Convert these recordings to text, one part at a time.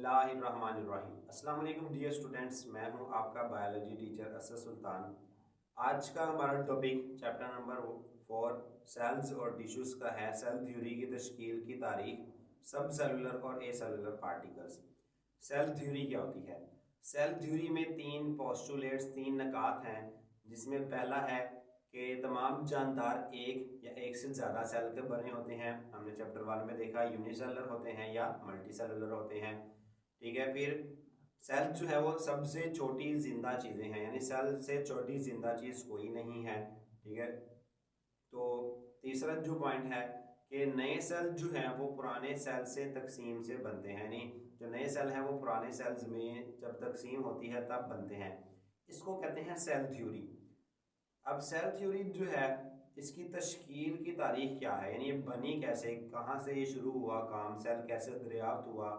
बिस्मिल्लाहिर्रहमानिर्रहीम। अस्सलाम वालेकुम डियर स्टूडेंट्स, मैं हूं आपका बायोलॉजी टीचर असद सुल्तान। आज का हमारा टॉपिक चैप्टर नंबर 4 सेल्स और टिश्यूज़ का है। सेल थ्योरी की तश्कील की तारीख, सब सेलुलर और ए सेलुलर पार्टिकल्स। सेल थ्योरी क्या होती है? सेल थ्योरी में तीन पोस्टुलेट्स, तीन नकात हैं, जिसमें पहला है कि तमाम जानदार एक या एक से ज़्यादा सेल के बने होते हैं। हमने चैप्टर 1 में देखा यूनिसेलुलर होते हैं या मल्टी सेलुलर होते हैं। ठीक है। फिर सेल जो है वो सबसे छोटी जिंदा चीज़ें हैं, यानी सेल से छोटी जिंदा चीज़ कोई नहीं है। ठीक है। तो तीसरा जो पॉइंट है कि नए सेल जो हैं वो पुराने सेल से तकसीम से बनते हैं, यानी जो नए सेल हैं वो पुराने सेल्स में जब तकसीम होती है तब बनते हैं। इसको कहते हैं सेल थ्योरी। अब सेल थ्योरी जो है इसकी तश्कील की तारीख क्या है, यानी ये बनी कैसे, कहाँ से ये शुरू हुआ काम, सेल कैसे दरियाफ्त हुआ।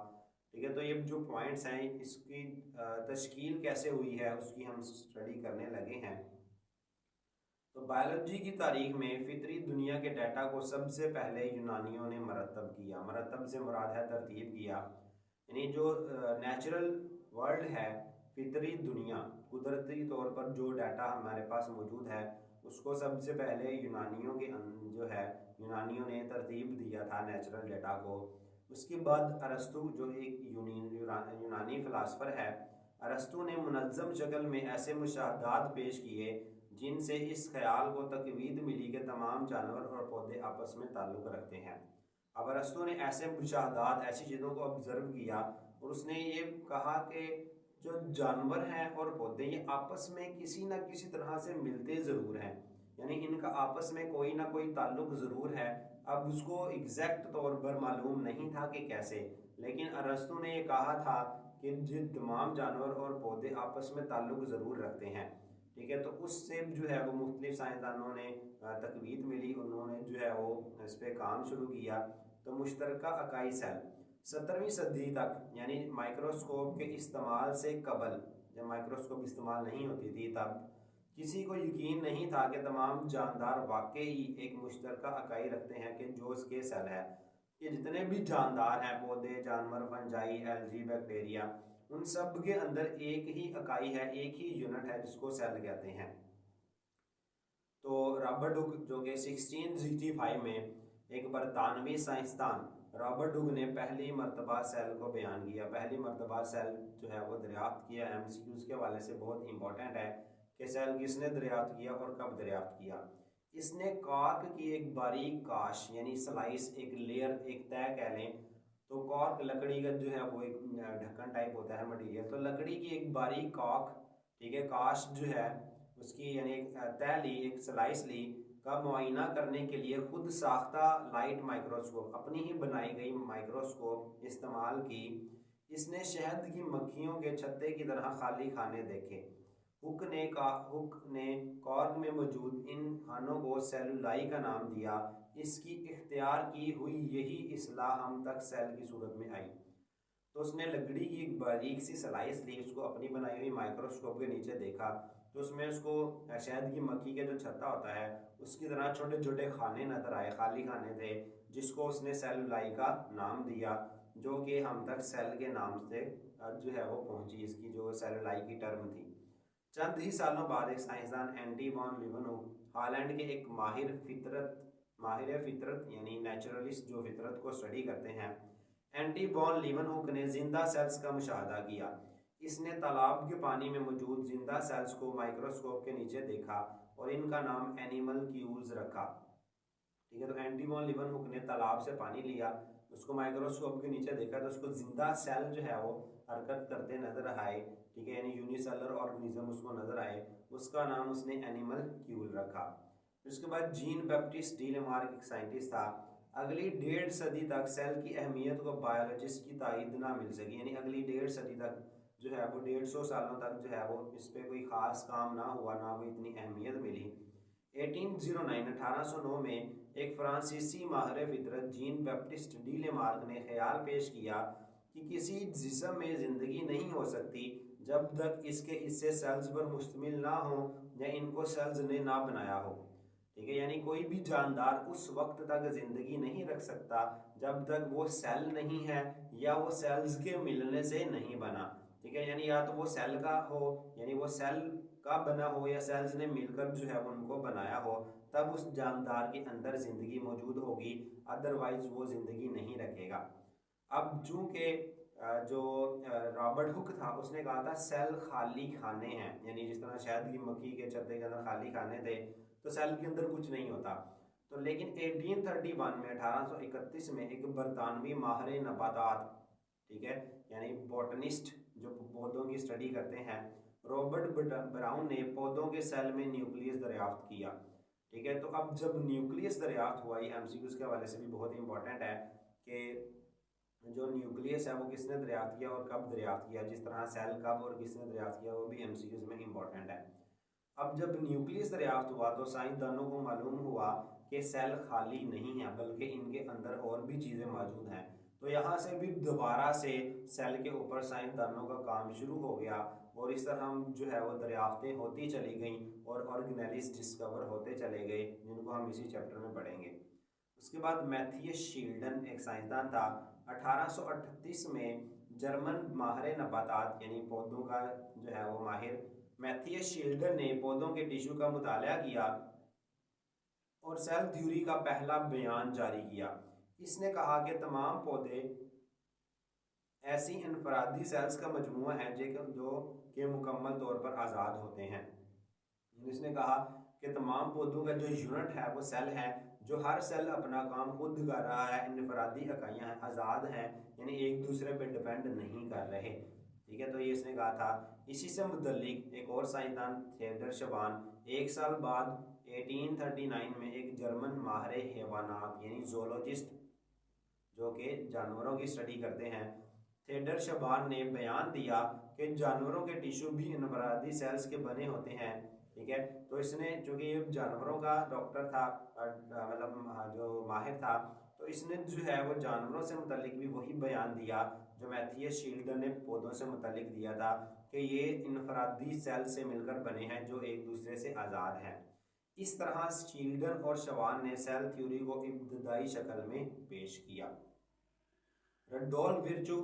ठीक है। तो ये जो पॉइंट्स हैं इसकी तश्कील कैसे हुई है उसकी हम स्टडी करने लगे हैं। तो बायोलॉजी की तारीख में फितरी दुनिया के डाटा को सबसे पहले यूनानियों ने मरतब किया। मरतब से मुराद है तरतीब किया, यानी जो नेचुरल वर्ल्ड है, फितरी दुनिया, कुदरती तौर पर जो डाटा हमारे पास मौजूद है उसको सबसे पहले यूनानियों के जो है यूनानियों ने तरतीब दिया था नेचुरल डाटा को। उसके बाद अरस्तु जो एक यूनानी फ़िलासफ़र है, अरस्तु ने मुनज़्ज़म शक्ल में ऐसे मुशाहदात पेश किए जिनसे इस ख्याल को तकवीद मिली कि तमाम जानवर और पौधे आपस में ताल्लुक़ रखते हैं। अब अरस्तु ने ऐसे मुशाहदात, ऐसी चीज़ों को ऑब्ज़र्व किया और उसने ये कहा कि जो जानवर हैं और पौधे ये आपस में किसी न किसी तरह से मिलते ज़रूर हैं, यानी इनका आपस में कोई ना कोई ताल्लुक़ ज़रूर है। अब उसको एग्जैक्ट तौर पर मालूम नहीं था कि कैसे, लेकिन अरस्तु ने ये कहा था कि जिन तमाम जानवर और पौधे आपस में ताल्लुक़ ज़रूर रखते हैं। ठीक है। तो उससे जो है वो मुख्तलिफ साइंसदानों ने तकवीद मिली, उन्होंने जो है वो इस पर काम शुरू किया। तो मुश्तरका अकाई सेल 17वीं सदी तक, यानी माइक्रोस्कोप के इस्तेमाल से कबल, जब माइक्रोस्कोप इस्तेमाल नहीं होती थी तब किसी को यकीन नहीं था कि तमाम जानदार वाकई एक मुश्तरका अकाई रखते हैं कि जो उसके सेल है। ये जितने भी जानदार हैं, पौधे, जानवर, फंजाई, एल्गी, बैक्टीरिया, उन सब के अंदर एक ही इकाई है, एक ही यूनिट है जिसको सेल कहते हैं। तो रॉबर्ट हुक जो कि 1665 में एक बरतानवी साइंसदान रॉबर्ट हुक ने पहली मरतबा सेल को बयान किया। पहली मरतबा सेल जो है वो दरियाफ्त किया। एमसीक्यूज़ के हवाले से बहुत इंपॉर्टेंट है कि सेल किसने दरियाफ्त किया और कब दरियाफ्त किया। इसने कॉर्क की एक बारीक काश, यानी स्लाइस, एक लेयर, एक तय कह लें। तो कॉर्क लकड़ी का जो है वो एक ढक्कन टाइप होता है मटेरियल, तो लकड़ी की एक बारीक कॉर्क, ठीक है, काश जो है उसकी, यानी एक तय ली, एक स्लाइस ली, का मुआयना करने के लिए खुद साख्ता लाइट माइक्रोस्कोप, अपनी ही बनाई गई माइक्रोस्कोप इस्तेमाल की। इसने शहद की मक्खियों के छत्ते की तरह खाली खाने देखे। हुक ने कॉर्क में मौजूद इन खानों को सेलुलाई का नाम दिया। इसकी इख्तियार की हुई यही इस्लाह हम तक सेल की सूरत में आई। तो उसने लकड़ी की एक बारीक सी स्लाइस ली, उसको अपनी बनाई हुई माइक्रोस्कोप के नीचे देखा, तो उसमें उसको शहद की मक्खी का जो छत्ता होता है उसकी तरह छोटे छोटे खाने नजर आए, खाली खाने थे, जिसको उसने सेलुलाई का नाम दिया, जो कि हम तक सेल के नाम से जो है वो पहुंची, इसकी जो सेलुलाई की टर्म थी। चंद ही सालों बाद एक साइंसदान एंटी वॉन लीवनहुक, हालैंड के एक माहिर फितरत यानी नेचुरलिस्ट जो फितरत को स्टडी करते हैं, एंटी वॉन लीवनहुक ने जिंदा सेल्स का मुशाहदा किया। इसने तालाब के पानी में मौजूद जिंदा सेल्स को माइक्रोस्कोप के नीचे देखा और इनका नाम एनिमल क्यूल्स रखा। ठीक है। तो एंटी वॉन लीवनहुक ने तालाब से पानी लिया, उसको माइक्रोस्कोप के नीचे देखा, तो उसको जिंदा सेल जो है वो हरकत करते नजर आए। ठीक है, यानी यूनिसेलर ऑर्गेनिज्म उसको नजर आए, उसका नाम उसने एनिमल क्यूल रखा। उसके बाद जीन बैप्टिस्ट डी लेमार्क एक साइंटिस्ट था। अगली 1.5 सदी तक सेल की अहमियत को बायोलॉजिस्ट की तायद ना मिल सकी, यानी अगली 1.5 सदी तक जो है वो 150 सालों तक जो है वो इस पर कोई ख़ास काम ना हुआ, ना कोई इतनी अहमियत मिली। 1809 में एक फ्रांसीसी माहिर फितरत जीन बैप्टिस्ट डी लेमार्क ने ख्याल पेश किया कि किसी जिस्म में ज़िंदगी नहीं हो सकती जब तक इसके हिस्से सेल्स पर मुश्तमिल ना हो या इनको सेल्स ने ना बनाया हो। ठीक है, यानी कोई भी जानदार उस वक्त तक जिंदगी नहीं रख सकता जब तक वो सेल नहीं है या वो सेल्स के मिलने से नहीं बना। ठीक है, यानी या तो वो सेल का हो, यानी वो सेल का बना हो या सेल्स ने मिलकर जो है उनको बनाया हो, तब उस जानदार के अंदर जिंदगी मौजूद होगी, अदरवाइज वो जिंदगी नहीं रखेगा। अब चूंकि जो रॉबर्ट हुक था उसने कहा था सेल खाली खाने हैं, यानी जिस तरह शहद की मक्खी के चत्ते के अंदर खाली खाने थे तो सेल के अंदर कुछ नहीं होता। तो लेकिन 1831 में 1831 में एक बरतानवी माहिर नबातात, ठीक है, यानी बॉटनिस्ट जो पौधों की स्टडी करते हैं, रॉबर्ट ब्राउन ने पौधों के सेल में न्यूक्लियस दरियाफ्त किया। ठीक है, तो अब जब न्यूक्लियस दरियाफ्त हुआ, ये एमसीक्यूज के हवाले से भी बहुत इंपॉर्टेंट है कि जो न्यूक्लियस है वो किसने दरियाफ्त किया और कब दरियाफ्त किया, जिस तरह सेल कब और किसने दरियाफ्त किया वो भी एमसीक्यूज में इंपॉर्टेंट है। अब जब न्यूक्लियस दरियाफ्त हुआ तो साइंसदानों को मालूम हुआ कि सेल खाली नहीं है बल्कि इनके अंदर और भी चीज़ें मौजूद हैं। तो यहाँ से भी दोबारा से सेल के ऊपर साइंसदानों का काम शुरू हो गया और इस तरह हम जो है वो दरियाफ्तें होती चली गई और ऑर्गेनेलिस डिस्कवर होते चले गए, जिनको हम इसी चैप्टर में पढ़ेंगे। उसके बाद मैथियस शील्डन एक साइंसदान था। 1838 में जर्मन माहिर नबातात यानी पौधों का जो है वो माहिर मैथियस शील्डन ने पौधों के टिश्यू का मुताला किया और सेल थ्योरी का पहला बयान जारी किया। इसने कहा कि तमाम पौधे ऐसी इनफरादी सेल्स का मजमूआ है जो कि मुकम्मल तौर पर आज़ाद होते हैं। इसने कहा कि तमाम पौधों का जो यूनिट है वो सेल है, जो हर सेल अपना काम खुद कर रहा है, इनफरादी इकाइयाँ हैं, आज़ाद हैं, यानी एक दूसरे पे डिपेंड नहीं कर रहे। ठीक है, तो ये इसने कहा था। इसी से मुतल्लिक एक और साइंसदान थिएडर शबान एक साल बाद 1839 में एक जर्मन माहिर हैवानात यानी जोलॉजिस्ट जो कि जानवरों की स्टडी करते हैं, थिएडर शबान ने बयान दिया कि जानवरों के टिश्यू भी इनफरादी सेल्स के बने होते हैं। ठीक है, तो इसने चूँकि ये जानवरों का डॉक्टर था, मतलब जो माहिर था, तो इसने जो है वो जानवरों से मुतल्लिक भी वही बयान दिया जो मैथियस शील्डन ने पौधों से मुतल्लिक दिया था कि ये इनफरादी सेल से मिलकर बने हैं जो एक दूसरे से आज़ाद हैं। इस तरह शील्डन और शवान ने सेल थ्योरी को इब्तदाई शक्ल में पेश किया। रडोल्फ विर्चू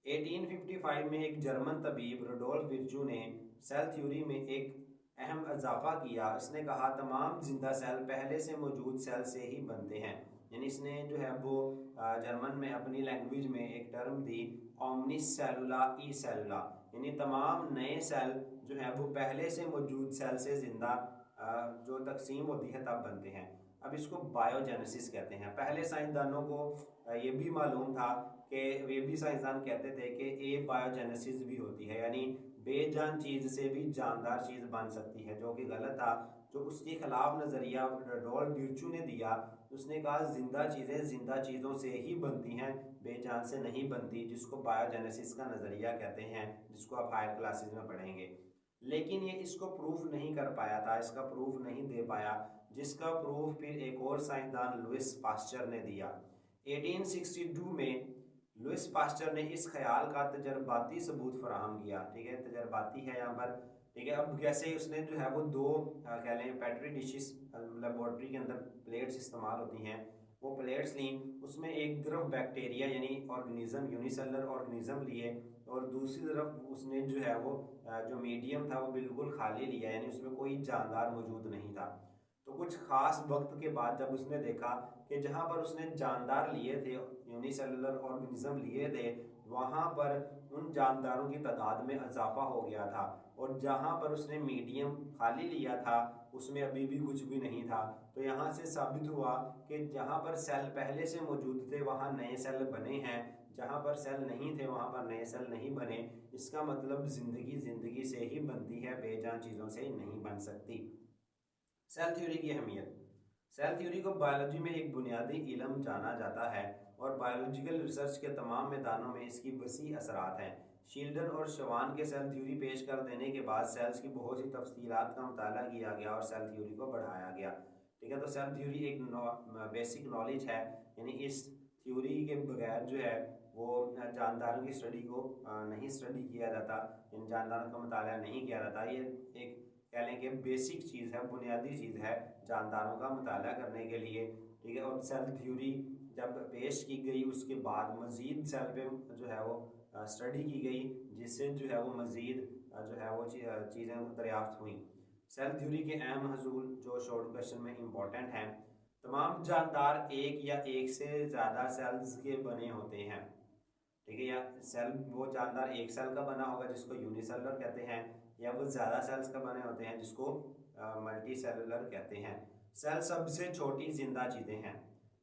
1855 में एक जर्मन तबीब रडोल्फ विर्चू ने सेल थ्योरी में एक अहम इजाफा किया। इसने कहा तमाम जिंदा सेल पहले से मौजूद सेल से ही बनते हैं, यानी इसने जो है वो जर्मन में अपनी लैंग्वेज में एक टर्म दी ओमनिस सेलुला ई सेलुला, यानी तमाम नए सेल जो है वो पहले से मौजूद सेल से जिंदा जो तकसीम होती है तब बनते हैं। अब इसको बायोजेनेसिस कहते हैं। पहले साइंसदानों को ये भी मालूम था कि वे भी साइंसदान कहते थे कि ए बायोजेनेसिस भी होती है, यानी बेजान चीज़ से भी जानदार चीज़ बन सकती है, जो कि गलत था। जो उसके खिलाफ नज़रिया रडोल्फ विर्चू ने दिया, उसने कहा जिंदा चीज़ें जिंदा चीज़ों से ही बनती हैं, बेजान से नहीं बनती, जिसको बायोजेनेसिस का नज़रिया कहते हैं, जिसको आप हायर क्लासेस में पढ़ेंगे। लेकिन ये इसको प्रूफ नहीं कर पाया था, इसका प्रूफ नहीं दे पाया, जिसका प्रूफ फिर एक और साइंसदान लुइस पास्चर ने दिया। 1862 में लुइस पास्चर ने इस ख्याल का तजर्बाती सबूत फराहम किया। ठीक है, तजर्बाती है यहाँ पर। ठीक है, अब कैसे उसने जो है वो दो कह लें पेट्री डिशेस लेबॉर्ट्री के अंदर प्लेट्स इस्तेमाल होती हैं, वो प्लेट्स ली, उसमें एक तरफ बैक्टीरिया यानी ऑर्गेनिज्म यूनिसेलुलर ऑर्गेनिज्म लिए और दूसरी तरफ उसने जो है वो जो मीडियम था वो बिल्कुल खाली लिया, यानी उसमें कोई जानदार मौजूद नहीं था। तो कुछ ख़ास वक्त के बाद जब उसने देखा कि जहाँ पर उसने जानदार लिए थे, यूनिसेलुलर ऑर्गेनिज्म लिए थे, वहाँ पर उन जानदारों की तादाद में इजाफा हो गया था और जहाँ पर उसने मीडियम खाली लिया था उसमें अभी भी कुछ भी नहीं था। तो यहाँ से साबित हुआ कि जहाँ पर सेल पहले से मौजूद थे वहाँ नए सेल बने हैं, जहाँ पर सेल नहीं थे वहाँ पर नए सेल नहीं बने। इसका मतलब ज़िंदगी ज़िंदगी से ही बनती है, बेजान चीज़ों से नहीं बन सकती। सेल थ्योरी की अहमियत। सेल थ्योरी को बायोलॉजी में एक बुनियादी इल्म जाना जाता है और बायोलॉजिकल रिसर्च के तमाम मैदानों में इसकी वसी असरात हैं। शील्डन और शवान के सेल थ्योरी पेश कर देने के बाद सेल्स की बहुत सी तफसीलात का मुताला किया गया और सेल थ्योरी को बढ़ाया गया। ठीक है, तो सेल थ्योरी एक बेसिक नॉलेज है, यानी इस थ्योरी के बगैर जो है वो जानदारों की स्टडी को नहीं स्टडी किया जाता, इन जानदारों का मुताला नहीं किया जाता। ये एक कह लें कि बेसिक चीज़ है, बुनियादी चीज़ है जानदारों का मुताला करने के लिए, ठीक है। और सेल थ्योरी जब पेश की गई उसके बाद मज़ीद सेल पे जो है वो स्टडी की गई, जिससे जो है वो मज़ीद जो है वो चीज़ें दरियाफ्त हुई। सेल थ्योरी के अहम हसूल जो शॉर्ट क्वेश्चन में इम्पोर्टेंट हैं, तमाम जानदार एक या एक से ज़्यादा सेल्स के बने होते हैं, ठीक है। या सेल वो जानदार एक सेल का बना होगा जिसको यूनिसेलुलर कहते हैं, या वो ज़्यादा सेल्स का बने होते हैं जिसको मल्टी सेलुलर कहते हैं। सेल सबसे छोटी जिंदा चीज़ें हैं,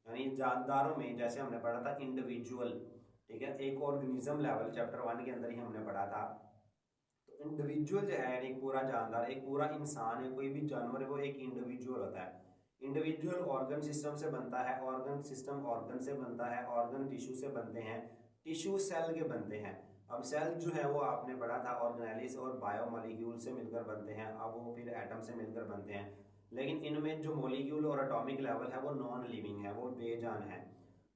यानी जानदारों में जैसे हमने पढ़ा था इंडिविजुअल, ठीक है, एक ऑर्गेनिज्म लेवल चैप्टर 1 के अंदर ही हमने पढ़ा था। तो इंडिविजुअल जो है यानी एक पूरा जानदार, एक पूरा इंसान है, कोई भी जानवर है, वो एक इंडिविजुअल होता है। इंडिविजुअल ऑर्गन सिस्टम से बनता है, ऑर्गन सिस्टम ऑर्गन से बनता है, ऑर्गन टिश्यू से बनते हैं, टिश्यू सेल के बनते हैं। अब सेल जो है वो आपने पढ़ा था ऑर्गेनेलिस और बायोमोलिक्यूल से मिलकर बनते हैं, अब वो फिर एटम से मिलकर बनते हैं। लेकिन इनमें जो मोलिक्यूल और एटॉमिक लेवल है वो नॉन लिविंग है, वो बेजान है।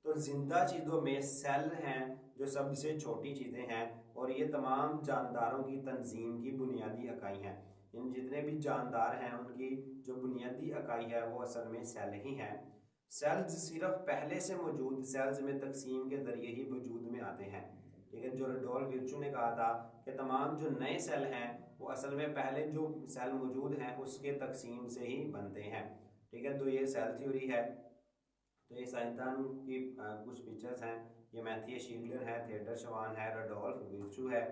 तो जिंदा चीज़ों में सेल हैं जो सबसे छोटी चीज़ें हैं, और ये तमाम जानदारों की तंजीम की बुनियादी इकाई हैं। इन जितने भी जानदार हैं उनकी जो बुनियादी इकाई है वो असल में सेल ही हैं। सेल्स सिर्फ पहले से मौजूद सेल्स में तकसीम के ज़रिए ही वजूद में आते हैं, ठीक है। जो रडोल्फ विर्चू ने कहा था कि तमाम जो नए सेल हैं वो असल में पहले जो सेल मौजूद हैं उसके तकसीम से ही बनते हैं, ठीक है। तो ये सेल थ्योरी है। तो ये साइंसदान की कुछ पिक्चर्स हैं, ये मैथियस शील्डर है, थिएटर शवान है, रडोल्फ विर्चू है।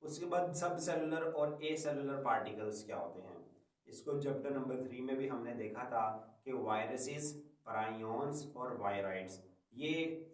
उसके बाद सब सेलुलर और ए सेलुलर पार्टिकल्स क्या होते हैं, इसको चैप्टर नंबर 3 में भी हमने देखा था कि वायरसेस, प्राइयॉन्स और वायराइड्स ये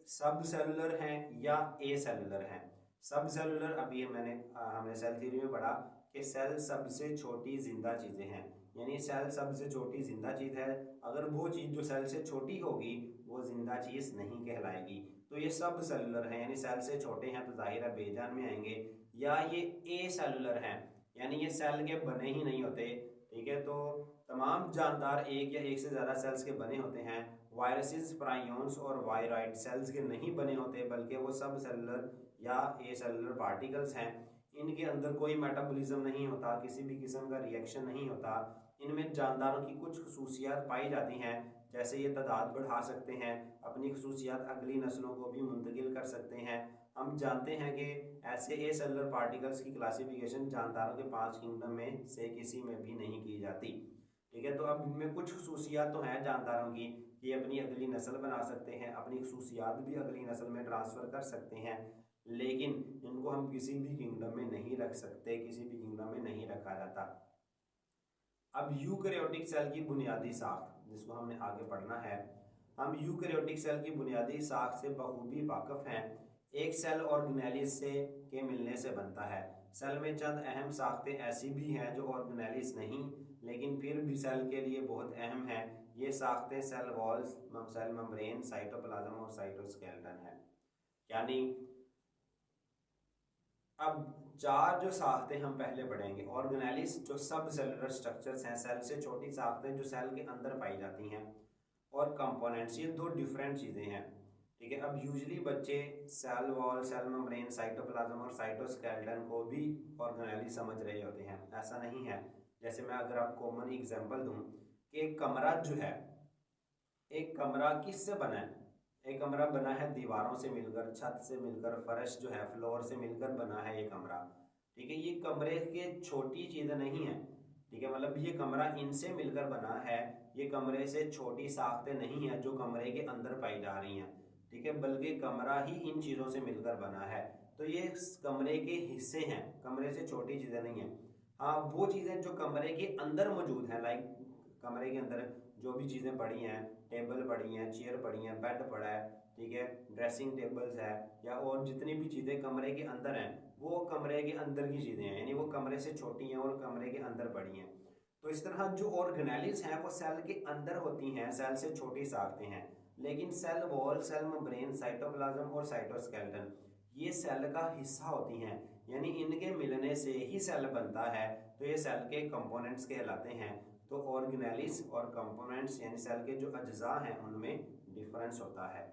सब सेलुलर हैं या ए सेलुलर हैं। सब सेलुलर अभी हमने सेल थ्योरी में पढ़ा कि सेल सबसे छोटी जिंदा चीज़ें हैं, यानी सेल सबसे छोटी जिंदा चीज़ है। अगर वो चीज़ जो सेल से छोटी होगी वो जिंदा चीज़ नहीं कहलाएगी। तो ये सब सेलुलर हैं, यानी सेल से छोटे हैं तो जाहिर है बेजान में आएंगे। या ये ए सेलुलर हैं, यानी ये सेल के बने ही नहीं होते, ठीक है। तो तमाम जानदार एक या एक से ज़्यादा सेल्स के बने होते हैं। वायरसेस, प्राइयॉन्स और वायराइड सेल्स के नहीं बने होते, बल्कि वो सब सेलुलर या ए सेलुलर पार्टिकल्स हैं। इनके अंदर कोई मेटाबॉलिज्म नहीं होता, किसी भी किस्म का रिएक्शन नहीं होता। इनमें जानदारों की कुछ खसूसियात पाई जाती हैं, जैसे ये तादाद बढ़ा सकते हैं, अपनी खसूसियात अगली नस्लों को भी मुंतकिल कर सकते हैं। हम जानते हैं कि ऐसे ए सेलुलर पार्टिकल्स की क्लासिफिकेशन जानदारों के 5 किंगडम में से किसी में भी नहीं की जाती, ठीक है। तो अब इनमें कुछ खसूसियात तो हैं जानदारों की, ये अपनी अगली नस्ल बना सकते हैं, अपनी खसूसियात भी अगली नस्ल में ट्रांसफ़र कर सकते हैं, लेकिन इनको हम किसी भी किंगडम में नहीं रख सकते, किसी भी किंगडम में नहीं रखा जाता। अब यूकैरियोटिक सेल की बुनियादी साख जिसको हमने आगे पढ़ना है, हम यूकैरियोटिक सेल की बुनियादी साख से बखूबी वाकिफ़ हैं। एक सेल ऑर्गेनेलिस से के मिलने से बनता है। सेल में चंद अहम साख्तें ऐसी भी हैं जो ऑर्गेनेलिस नहीं, लेकिन फिर भी सेल के लिए बहुत अहम है। ये साख्तें cell walls, cell membrane, cytoplasm और साइटोस्केलेटन है। यानी अब 4 जो साख्तें हम पहले पढ़ेंगे, ऑर्गेनेलिस जो सब सेलुलर स्ट्रक्चर्स हैं, सेल से छोटी साख्तें जो सेल के अंदर पाई जाती हैं, और कंपोनेंट्स, ये 2 डिफरेंट चीज़ें हैं, ठीक है। अब यूजली बच्चे cell wall, cell membrane, cytoplasm और साइटोस्केलेटन को भी ऑर्गेनेलिस समझ रहे होते हैं, ऐसा नहीं है। जैसे मैं अगर आपको कॉमन एग्जांपल दूं कि एक कमरा जो है, एक कमरा किससे बना है, एक कमरा बना है दीवारों से मिलकर, छत से मिलकर, फर्श जो है फ्लोर से मिलकर बना है ये कमरा, ठीक है। ये कमरे के छोटी चीज़ नहीं है, ठीक है, मतलब ये कमरा इनसे मिलकर बना है, ये कमरे से छोटी साख्तें नहीं है जो कमरे के अंदर पाई जा रही हैं, ठीक है, बल्कि कमरा ही इन चीज़ों से मिलकर बना है। तो ये कमरे के हिस्से हैं, कमरे से छोटी चीज़ें नहीं हैं। हाँ, वो चीज़ें जो कमरे के अंदर मौजूद हैं, लाइक कमरे के अंदर जो भी चीज़ें पड़ी हैं, टेबल पड़ी हैं, चेयर पड़ी हैं, बेड पड़ा है, ठीक है, ड्रेसिंग टेबल्स है, या और जितनी भी चीज़ें कमरे के अंदर हैं वो कमरे के अंदर की चीज़ें हैं, यानी वो कमरे से छोटी हैं और कमरे के अंदर पड़ी हैं। तो इस तरह जो ऑर्गेनेलिस हैं वो सेल के अंदर होती हैं, सेल से छोटी साख्तें हैं। लेकिन cell wall, cell membrane, cytoplasm और साइटोस्केलेटन ये सेल का हिस्सा होती हैं, यानी इनके मिलने से ही सेल बनता है। तो ये सेल के कंपोनेंट्स कहलाते हैं। तो ऑर्गेनेलिस और कंपोनेंट्स यानी सेल के जो अज्जा हैं उनमें डिफरेंस होता है।